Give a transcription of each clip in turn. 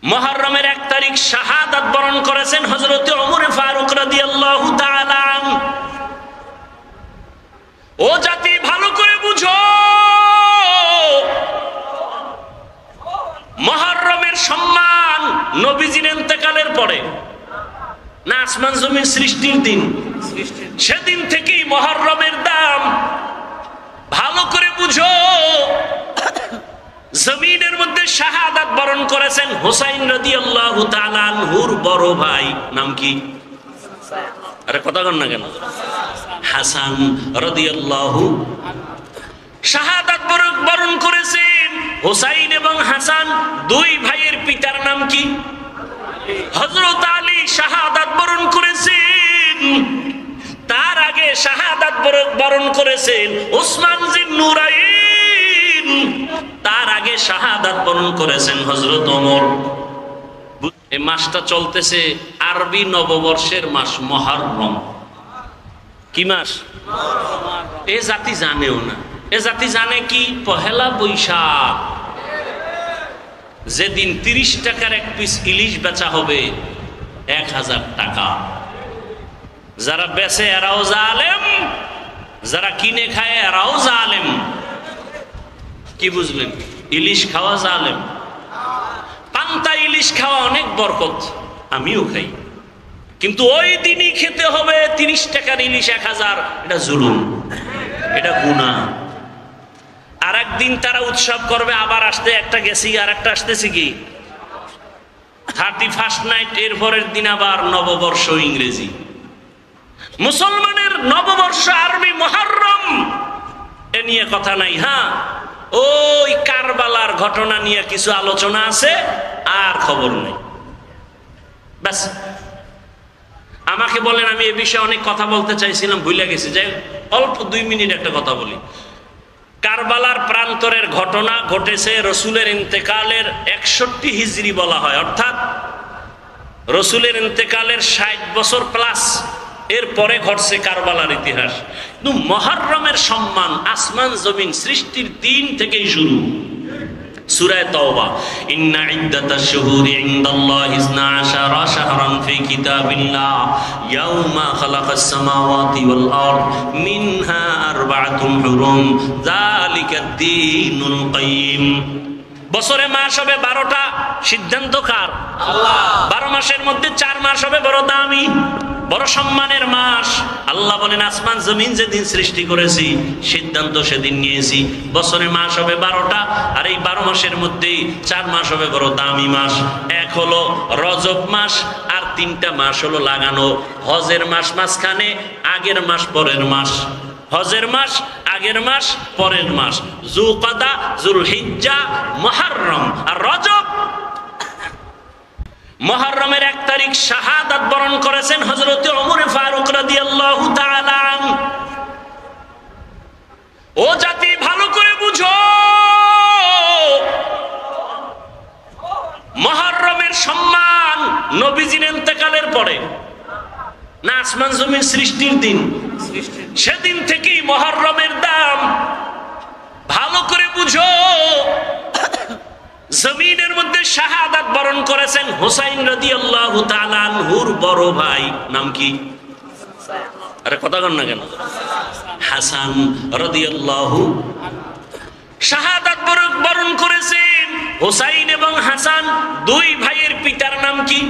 মুহররমের 1 তারিখ শাহাদাত বরণ করেছেন হযরত ওমর ফারুক রাদিয়াল্লাহু তাআলা আনহু। ও জাতি ভালো করে বুঝো, মুহররমের সম্মান নবীজির ইন্তেকালের পরে না আসমান জমিন সৃষ্টির দিন, সেদিন থেকেই মুহররমের দাম। ভালো করে বুঝো, জমিনের মধ্যে শাহাদাত বরণ করেছেন হুসাইন রাদিয়াল্লাহু তাআলা আনহুর বড় ভাই, নাম কি? আরে কথা কন না কেন? হাসান রাদিয়াল্লাহু শাহাদাত বরণ করেছেন। হুসাইন এবং হাসান দুই ভাইয়ের পিতার নাম কি? হযরত আলী শাহাদাত বরণ করেছেন। তার আগে শাহাদাত বরণ করেছেন ওসমান জিন্নুরাইন। তার আগে শাহাদাত বরণ করেছেন হযরত ওমর। এই মাসটা চলতেছে আরবি নববর্ষের মাস মুহররম। কি মাস? এ জাতি জানেও না। এ জাতি জানে কি? পহেলা বৈশাখ, যেদিন 30 টাকার এক পিস ইলিশ বেচা হবে 1000 টাকা। যারা বেচে এরাও জালেম, যারা কিনে খায় এরাও জালেম। কি বুঝলেন? ইলিশ খাওয়া জালেম। পান্তা ইলিশ খাওয়া অনেক বরকত, আমিও খাই, কিন্তু ওই দিনই খেতে হবে 30 টাকার ইলিশ 1000। এটা জুলুম, এটা গুনাহ। আর একদিন তারা উৎসব করবে, আবার আসতে একটা গেছি আর একটা আসতেছি কি 31st নাইট, এর পরের দিন আবার নববর্ষ ইংরেজি। মুসলমানের নববর্ষ আরবি মুহররম, এ নিয়ে কথা নাই। হ্যাঁ, ওই কারবালার ঘটনা নিয়ে কিছু আলোচনা আছে, আর খবর নেই। ব্যাস, আমাকে বলেন, আমি এ বিষয়ে অনেক কথা বলতে চাইছিলাম, ভুলে গেছি। যাই অল্প 2 মিনিট একটা কথা বলি। কারবালার প্রান্তরের ঘটনা ঘটেছে রসুলের ইন্তেকালের 61 হিজরি বলা হয়, অর্থাৎ রসুলের ইন্তেকালের 60 বছর প্লাস এর পরে ঘটছে কারবালার ইতিহাস। কিন্তু মুহররমের সম্মান আসমান জমিন সৃষ্টির দিন থেকেই শুরু। সূরা তাওবা, ইন্না ইদ্দাতাশ শুহুরি ইনদাল্লাহি 12 শাহরান ফি কিতাবিল্লাহ ইয়াওমা খালাকাস সামাওয়াতি ওয়াল আরদ মিনহা আরবাআতুন হুরুম যালিকাদ দীনুল কাইয়্যিম। বছরে মাস হবে 12টা, সিদ্ধান্ত কার? আল্লাহ। 12 মাসের মধ্যে 4 মাস হবে বড় দামি, বড় সম্মানের মাস। আল্লাহ বলেন, আসমান জমিন যেদিন সৃষ্টি করেছি সিদ্ধান্ত সেদিন নিয়েছি, বছরে মাস হবে 12টা, আর এই 12 মাসের মধ্যেই 4 মাস হবে বড় দামি মাস। এক হলো রজব মাস, আর 3টা মাস হলো লাগানো। হজের মাস মাঝখানে, আগের মাস পরের মাস। হজের মাস আগের মাস পরের মাস, যুলকাদা, যুলহিজ্জা, মুহররম আর রজব। মুহররমের 1 তারিখ শাহাদাত বরণ করেছেন হযরত ওমর ফারুক রাদিয়াল্লাহু তাআলা আনহু। ও জাতি ভালো করে বুঝো, মুহররমের সম্মান নবীজির ইন্তেকালের পরে না আসমান জমিন সৃষ্টির দিন, সেদিন থেকেই মুহররমের দাম। ভালো করে বুঝো, জমিনের মধ্যে শাহাদাত বরণ করেছেন হুসাইন রাদিয়াল্লাহু তাআলা আনহুর বড় ভাই, নাম কি? আরে কথা কন না কেন? হাসান রাদিয়াল্লাহু শাহাদাত বরণ করেছেন। হুসাইন এবং হাসান দুই ভাইয়ের পিতার নাম কি?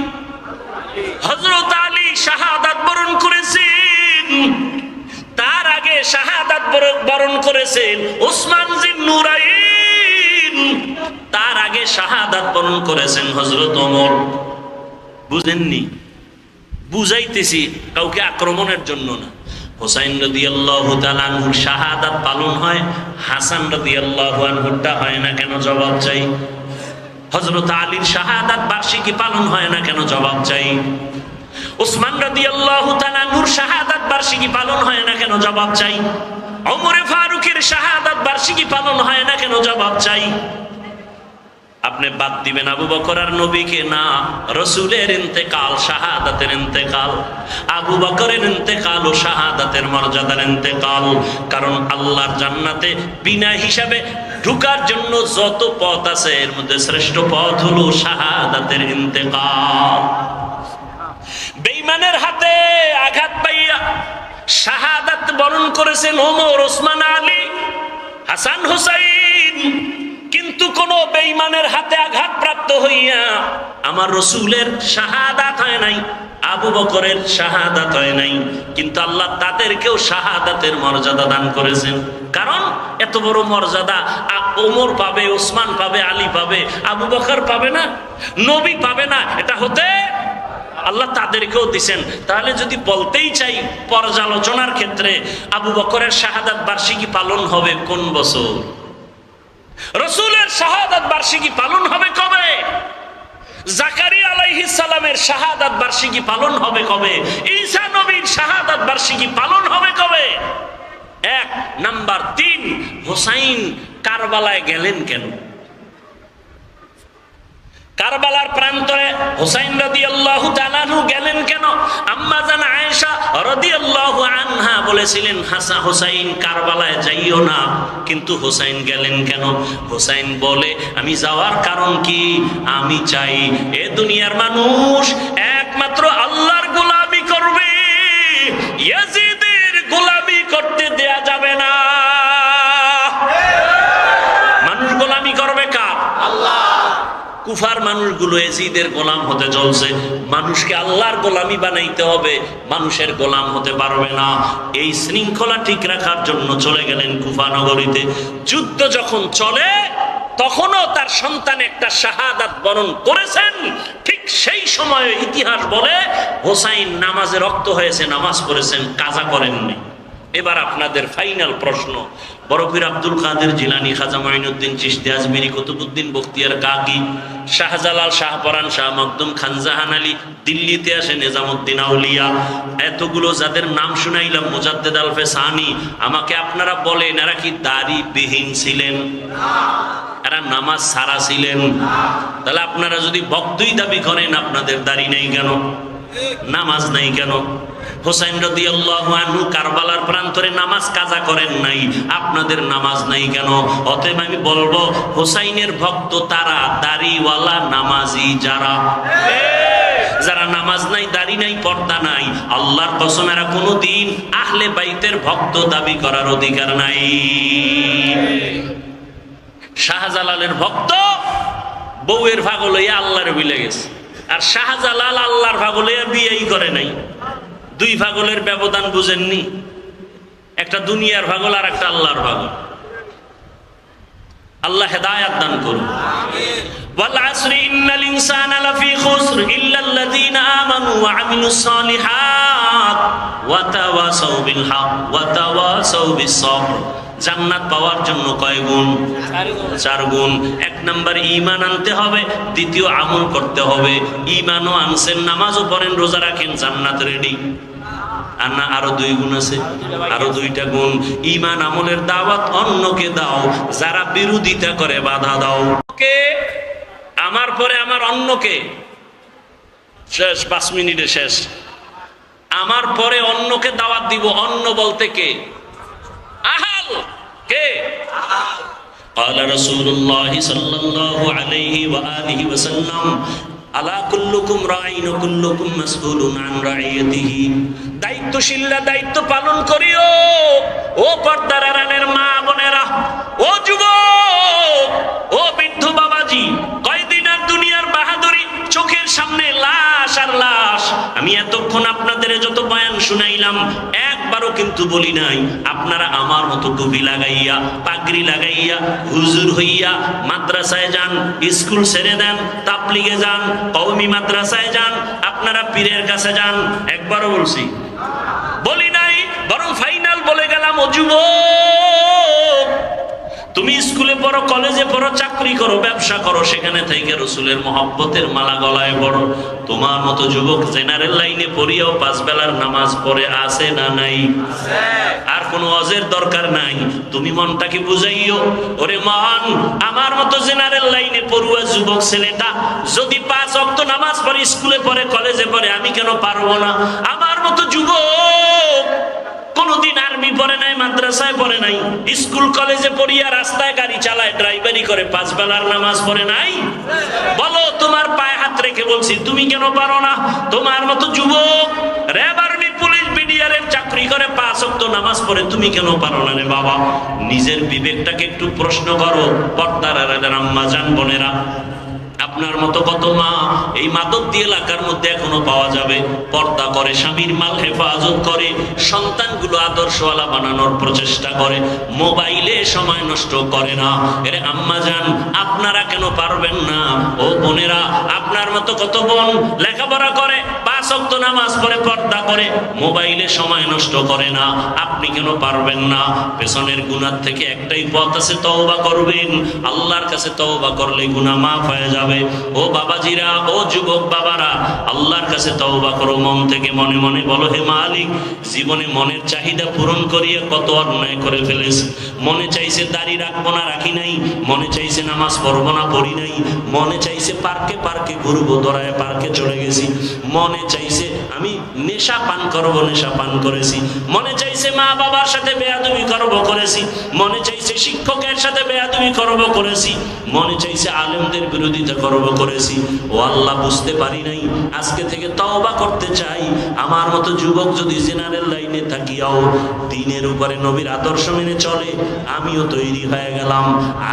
হযরত আলী শাহাদাত বরণ করেছেন। তার আগে শাহাদাত বরণ করেছেন ওসমান জিন্নুরাইন। তার আগে শাহাদাত বরণ করেছেন হযরত ওমর। বুঝেননি? বুঝাইতেছি, কাউকে আক্রমণের জন্য না। হুসাইন রাদিয়াল্লাহু তাআলা আনহুর শাহাদাত পালন হয়, হাসান রাদিয়াল্লাহু আনহুরটা হয় না কেন? জবাব চাই। হযরত আলীর শাহাদাত বার্ষিকী পালন হয় না কেন? জবাব চাই। ওসমান রাদিয়াল্লাহু তাআলা আনহুর শাহাদাত বার্ষিকী পালন হয় না কেন? জবাব চাই। ওমর ফারুকের শাহাদাত বার্ষিকী পালন হয় না কেন? জবাব চাই। আপনি বাদ দিবেন আবু বকর আর নবীকে? না, রাসূলের ইন্তেকাল শাহাদাতের ইন্তেকাল, আবু বকরের ইন্তেকাল ও শাহাদাতের মর্যাদার ইন্তেকাল। কারণ আল্লাহর জান্নাতে বিনা হিসাবে ঢোকার জন্য যত পথ আছে, এর মধ্যে শ্রেষ্ঠ পথ হলো শাহাদাত তাদের ইন্তেকাল। বেঈমানের হাতে আঘাত পাইয়া শাহাদাত বরণ করেছেন ওমর, ওসমান, আলী, হাসান, হুসাইন। কিন্তু কোন বেঈমানের হাতে আঘাত প্রাপ্ত হইয়া আমার রসুলের শাহাদাত হয় নাই, আবু বকরের শাহাদাত হয় নাই। কিন্তু আল্লাহ তাদেরকেও শাহাদাতের মর্যাদা দান করেছেন। কারণ এত বড় মর্যাদা ওমর পাবে, ওসমান পাবে, আলী পাবে, আবু বকর পাবে না, নবী পাবে না। এটা হতে আল্লাহ তাদেরকেও দিছেন। তাহলে যদি বলতেই চাই পর্যালোচনার ক্ষেত্রে, আবু বকরের শাহাদাত বার্ষিকী পালন হবে কোন বছর? রসুলের শাহাদাত বার্ষিকী পালন হবে কবে? জাকারিয়া আলাইহিস সালামের শাহাদাত বার্ষিকী পালন হবে কবে? ঈসা নবীর শাহাদাত বার্ষিকী পালন হবে কবে? এক নাম্বার 3, হুসাইন কারবালায় গেলেন কেন? কারবালার প্রান্তরে হুসাইন রাদিয়াল্লাহু তাআলা আনহু গেলেন কেন? আম্মা জান আয়েশা রাদিয়াল্লাহু আনহা বলেছিলেন, হাসান হুসাইন কারবালায় যাইও না। কিন্তু হুসাইন গেলেন কেন? হুসাইন বলে, আমি যাওয়ার কারণ কি? আমি চাই এ দুনিয়ার মানুষ একমাত্র আল্লাহর গোলামি করবে, ইয়াজিদের গোলামি করতে দেয়া যাবে না। মানুষ গোলামি করবে কার? আল্লাহ। কুফার মানুষগুলো এজিদের গোলাম হতে চলছে, মানুষকে আল্লাহর গোলামি বানাইতে হবে, মানুষের গোলাম হতে পারবে না। এই শৃঙ্খলা ঠিক রাখার জন্য চলে গেলেন কুফা নগরীতে। যুদ্ধ যখন চলে তখনও তার সন্তান একটা শাহাদাত বরণ করেছেন। ঠিক সেই সময়ে ইতিহাস বলে হোসাইন নামাজে রক্ত হয়েছে, নামাজ পড়েছেন, কাজা করেননি। এবার আপনাদের ফাইনাল প্রশ্ন, বরফির আব্দুল কাদের জিলানী, খাজা মাইনুদ্দিন চিশতি, আজমিরি, কুতুবউদ্দিন বখতিয়ার কাকি, শাহজালাল, শাহপরান, শাহ মখদুম, খানজাহান আলী, দিল্লিতে আসে নিজামুদ্দিন আউলিয়া, এতগুলো যাদের নাম শুনাইলাম, মুজাদ্দেদ আলফে সানি, আমাকে আপনারা বলেন এরা কি দাড়ি বিহীন ছিলেন? এরা নামাজ ছাড়া ছিলেন? তাহলে আপনারা যদি ভক্তই দাবি করেন, আপনাদের দাড়ি নেই কেন? নামাজ নাই কেন? হোসাইন রাদিয়াল্লাহু আনহু কারবালার প্রান্তরে নামাজ কাজা করেন নাই, আপনাদের নামাজ নাই কেন? অতএব আমি বলবো হোসাইনের ভক্ত তারা, দাড়িওয়ালা নামাজি যারা, যারা নামাজ নাই, দাড়ি নাই, পর্দা নাই, আল্লাহর কসম এরা কোনোদিন আহলে বাইতের ভক্ত দাবি করার অধিকার নাই। শাহজালালের ভক্ত বউয়ের ভাগ লইয়া আল্লাহর বিলে গেছে, আর শাহজালাল আল্লাহর ভাগ লইয়া বিয়েই করে নাই। দুই পাগলের ব্যবধান বুঝেননি? একটা দুনিয়ার পাগল আর একটা আল্লাহর পাগল। আল্লাহ হেদায়েত দান করুন। ওয়াল আসরি ইন্নাল ইনসানা লাফি খুসর ইল্লাল্লাযীনা আমানু ওয়া আমিলুস সালিহাত ওয়া তাওয়াসাউ বিল হক ওয়া তাওয়াসাউ বিস সবর। জান্নাত পাওয়ার জন্য কয় গুণ? 4 গুণ। 1 নাম্বার ঈমান আনতে হবে, দ্বিতীয় আমল করতে হবে। ঈমানও আনছেন, নামাজও পড়েন, রোজা রাখেন, জান্নাত রেডি। আর না আরো 2 গুণ আছে, আরো 2টা গুণ। ঈমান আমলের দাওয়াত অন্যকে দাও, যারা বিরোধিতা করে বাধা দাও। কে আমার পরে আমার অন্যকে, শেষ 5 মিনিটে শেষ। আমার পরে অন্যকে দাওয়াত দিব। অন্য বলতে কে? আহাল। কে? قال رسول الله صلى الله عليه وآله وسلم আলা কুল্লুকুম রাঈন ওয়া কুল্লুকুম মাসউলুন আন রাইয়াতিহি। দায়িত্বশীলরা দায়িত্ব পালন করিও। ও পর্দার আড়ালের মা বোনেরা, ও যুবক, ও বৃদ্ধ বাবাজি, কয়দিন আর দুনিয়ার বাহাদুরি, চোখের সামনে লাশ আর লাশ। আমি এতক্ষণ আপনাদের যত বয়ান শুনাইলাম, একবারও কিন্তু বলি নাই আপনারা আমার মতো টুপি লাগাইয়া, পাগড়ি লাগাইয়া, হুজুর হইয়া মাদ্রাসায় যান, স্কুল ছেড়ে দেন, তাবলিগে যান, কওমি মাদ্রাসায় যান, আপনারা পীরের কাছে যান। একবারও বলছি? বলি নাই। বরং ফাইনাল বলে গেলাম, ও যুবক, তুমি স্কুলে পড়ো, কলেজে পড়ো, চাকরি করো, ব্যবসা করো, সেখানে থেকে রসুলের মহব্বতের মালা গলায় পড়ো। তোমার মতো যুবক জেনারেল লাইনে পড়িয়াও 5 বেলার নামাজ পড়ে আছে না নাই? আর কোনো ওয়াজের দরকার নাই। তুমি মনটাকে বুঝাইও, ওরে মহান, আমার মতো জেনারেল লাইনে পড়ুয়া যুবক ছেলেটা যদি 5 ওয়াক্ত নামাজ পড়ে, স্কুলে পড়ে, কলেজে পড়ে, আমি কেন পারবো না? আমার মতো যুবক কোনদিন আর্মি পড়ে নাই, মাদ্রাসায় পড়ে নাই, স্কুল কলেজে পড়িয়া রাস্তায় গাড়ি চালায়, ড্রাইভারি করে, 5 বেলার নামাজ পড়ে নাই? বলো, তোমার পায়ে হাত রেখে বলছি, তুমি কেন পারো না? তোমার মতো যুবক র্যাব, আর্মি, পুলিশ, বিডিআরের চাকরি করে 5 ওয়াক্ত নামাজ পড়ে, তুমি কেন পারো না রে বাবা? নিজের বিবেকটাকে একটু প্রশ্ন করো। পর্দার আম্মা জান, বোনেরা, আপনার মতো কত মা এই মাদকদি এলাকার মধ্যে এখনো পাওয়া যাবে, পর্দা করে, স্বামীর মাল হেফাজত করে, সন্তানগুলো আদর্শওয়ালা বানানোর প্রচেষ্টা করে, মোবাইলে সময় নষ্ট করে না। এর আম্মা জান, আপনারা কেন পারবেন না? ও বোনেরা, আপনার মতো কত বোন লেখাপড়া করে, 5 ওয়াক্ত নামাজ পড়ে, পর্দা করে, মোবাইলে সময় নষ্ট করে না, আপনি কেন পারবেন না? পেছনের গুনাহ থেকে একটাই পথ আছে, তওবা করবেন। আল্লাহর কাছে তওবা করলে গুনাহ মাফ হয়ে যাবে। ও বাবাজিরা, ও যুবক বাবারা, আল্লাহর কাছে তওবা করো মন থেকে, মনে মনে বলো, হে মালিক, জীবনে মনের চাহিদা পূরণ করিয়ে কত অন্যায় করে ফেলেছি। মনে চাইছে দাড়ি রাখবো না, রাখি নাই। মনে চাইছে নামাজ পড়বো না, পড়ি নাই। মনে চাইছে পার্কে পার্কে ঘুরবো, দৌড়ায় পার্কে চলে গেছি। মনে চাইছে আমি নেশা পান করবো, নেশা পান করেছি। মনে চাইছে মা বাবার সাথে বেয়াদবি করবো, করেছি। মনে চাইছে শিক্ষকের সাথে বেয়াদবি করবো, করেছি। মনে চাইছে আলেমদের বিরোধিতা করব, করেছি। ও আল্লাহ, বুঝতে পারি নাই, আজকে থেকে তওবা করতে চাই। আমার মতো যুবক যদি জেনারেল লাইনে থাকিয়াও দ্বীনের উপরে নবীর আদর্শ মেনে চলে, আমিও তৈরি হয়ে গেলাম।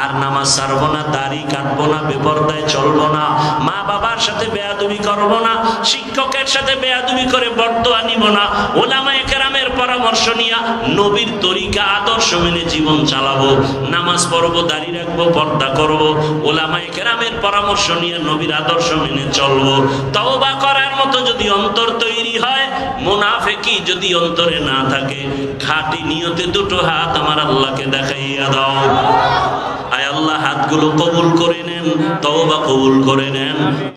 আর নামাজ ছাড়বো না, দাড়ি কাটবো না, বেপরদায় চলবো না, মা বাবার সাথে বেয়াদবি করব না, শিক্ষকের সাথে বেয়াদবি করে বর্দোয়া নিব না, ওলামায়ে কেরামের পরামর্শ নিয়া নবীর তরিকা আদর্শ মেনে জীবন চালাবো। নামাজ পড়বো, দাড়ি রাখবো, পর্দা করব, ওলামায়ে কেরামের পরামর্শ নিয়ে নবীর আদর্শ মেনে চলবো। তওবা করার মতো যদি অন্তর তৈরি হয়, মুনাফিকি যদি অন্তরে না থাকে, খাঁটি নিয়তে দুটো হাত আমার আল্লাহকে দেখাইয়া দাও। আয় আল্লাহ, হাতগুলো কবুল করে নেন, তওবা কবুল করে নেন।